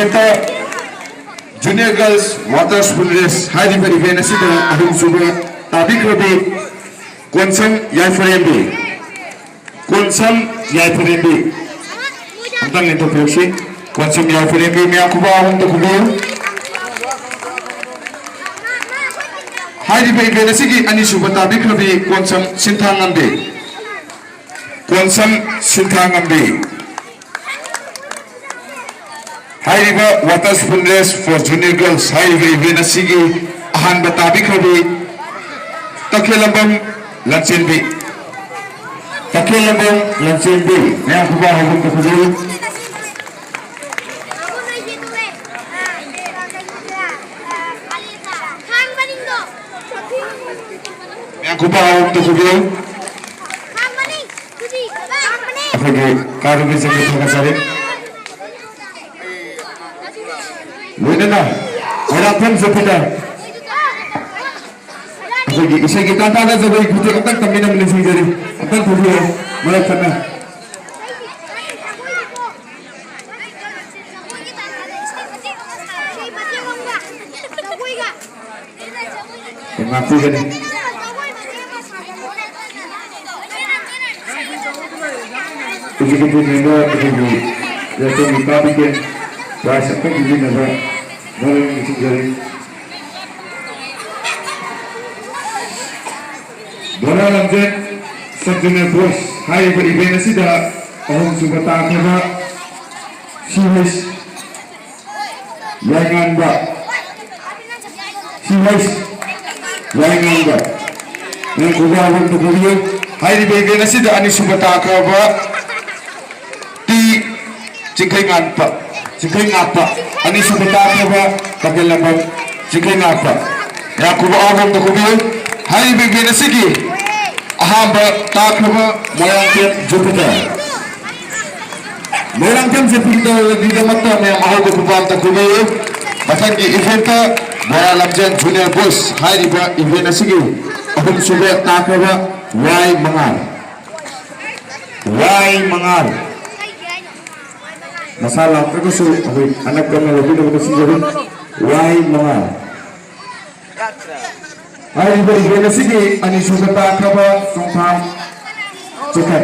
Event junior girls water spoon race event अहम ताबीख्रबी कोनसम याइफरेंबी अंतंग इंटरप्रेसी कोनसम याइफरेंबी मैं खुबा अहम तकुबियो इवेंट अनीसुब ताबीख्रबी Konsam Sinthangbi water spoon race for junior girls event अहम ताबीख्रबी तखेलंबम लंचेंबी मैं खुबा अहम तकुबियो मैं खुबा अहम तकुबियो कारुबी से थोड़ा सारे लोइना मैराथन से पिता इसे की ताता ना जब एक कुछ तक तमिना मिले सी जरी तक थोड़ी है मैराथन ना माफी करें कुछ मेरा जैसे मुताबिक bahasa apa juga nada dalam musik jari bola lanjut sejenis bos hari event sida ahum subata kena sihis yangan ba yang kuda ahum tu kuda hari event sida ani subata kena ti ciklingan pa Cikling apa? Ani subata apa? Kagelambam cikling apa? Ya kuba aham tu kubiyo. Hari begini segi. Aham bertakwa Moyangkem Jupiter. Moyangkem Jupiter di dalam tu yang aham berkumpul tu kubiyo. Bahkan di event tu bola lamjan junior boys. Hari begini segi. Aham subata takwa Mangar. Masalah terus anak kami lebih dari sejarah wahai mangar. Hari ini segi ani subata kaba sungtam cekan.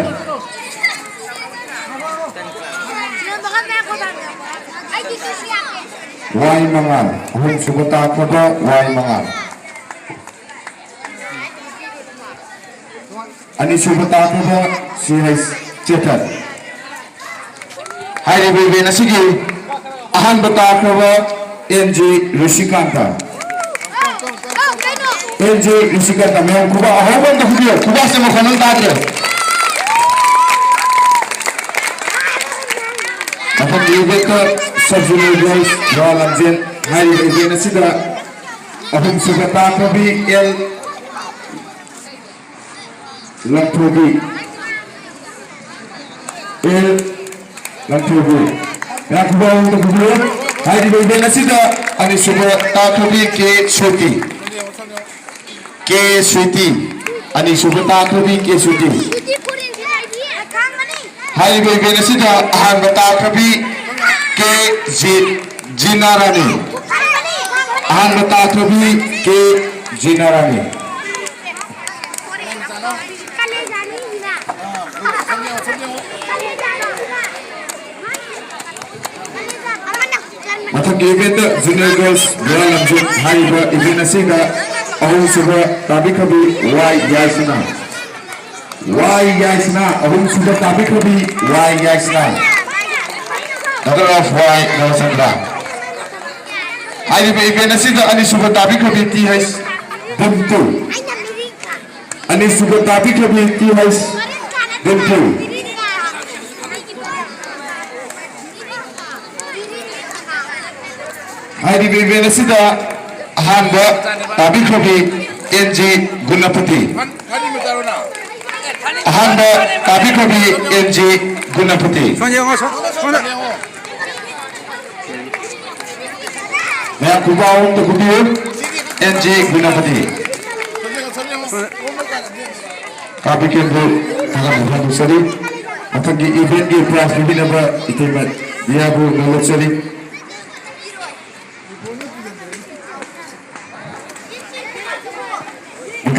Wahai mangar, ahum subata kaba wahai mangar. Ani subata kaba sihis cekan. Hari ini nasigi ahan bertakwa NJ Rishikanta मैं Quba aham तो कुबियो कुबा से मखनल ताजे मतलब ये तो सब junior girls royal अंजन hari ini nasida ahum subata कभी L लंथोबी मैं खुबा untuk kubiyo hari ini nasida ani subata कभी के Sweety ani subata kami ke Sweety hari ini nasida ahan bata kami ke Jinarani ahan bata kami ke Jinarani Macam event junior girls bola lanjut hari ini nasida ahum suba tabi kabi why yaisna ahum suba tabi kabi why yaisna mother of why Nalasandra hari event nasida ani suba tabi kabi ti hais buntu ani suba tabi kabi ti hais buntu hari event nasida Hamba tabi kabi NJ Gunapati. Hamba tabi kabi NJ Gunapati. मैं कुबाओं तो कुबियो NJ Gunapati. Kabi kendo agak bukan seri. Atau di event di kelas ini nama itu dia bu mulut seri.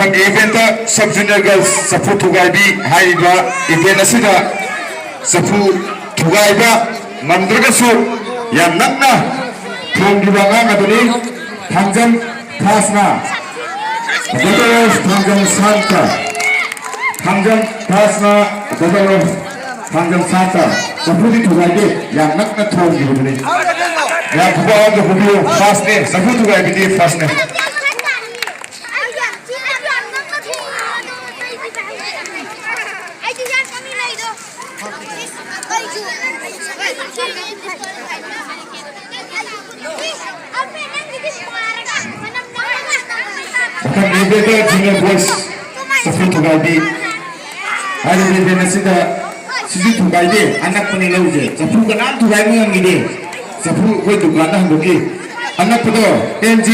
मथंग event sub junior girls सफू थुगाइबी हाइबा event असिदा सफू थुगाइबा मंद्रगसु या नक्ना थोंगिबा ngaduni Thangjam Thasna Dadalos Thangjam Santa Thangjam Thasna Dadalos Thangjam Santa सफू दी थुगाइबे या नक्ना थोंगिबा या थुगा के वीडियो फास्ट ने सफू थुगाइबी दी फास्ट ने Berbeda junior boys safut tugaidi ada berbeda sida sidi tugaidi anak penilau je safut kenal tugaidi yang ide safut koi dukan dah buki anak pedo NG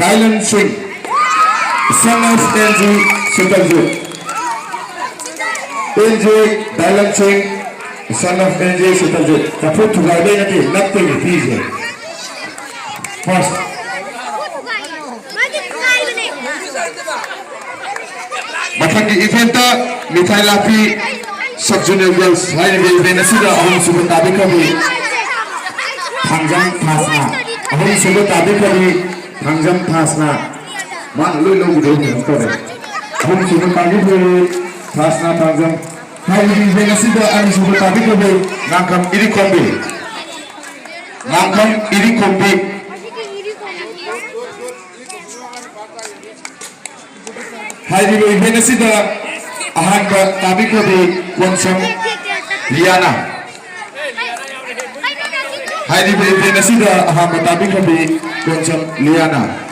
Thailand swing son of NG Sutarju NG Thailand swing son of NG Sutarju safut tugaidi nanti nak pergi please first मथंग event मिठाई लाफी sub junior girls हाइवे event असिदा अहम सुबह ताबिक कभी थांजम थासना अहम सुबह ताबिक कभी थांजम थासना मान लो लोग जो हैं तो अहम सुबह ताबिक कभी थासना थांजम हाइवे इवेंट असिदा अहम सुबह ताबिक कभी नाकम eri कोम्बी Hari ini sida ahan tabi ko di konsum Liana. Hari ini sida ahan tabi ko di konsum Liana.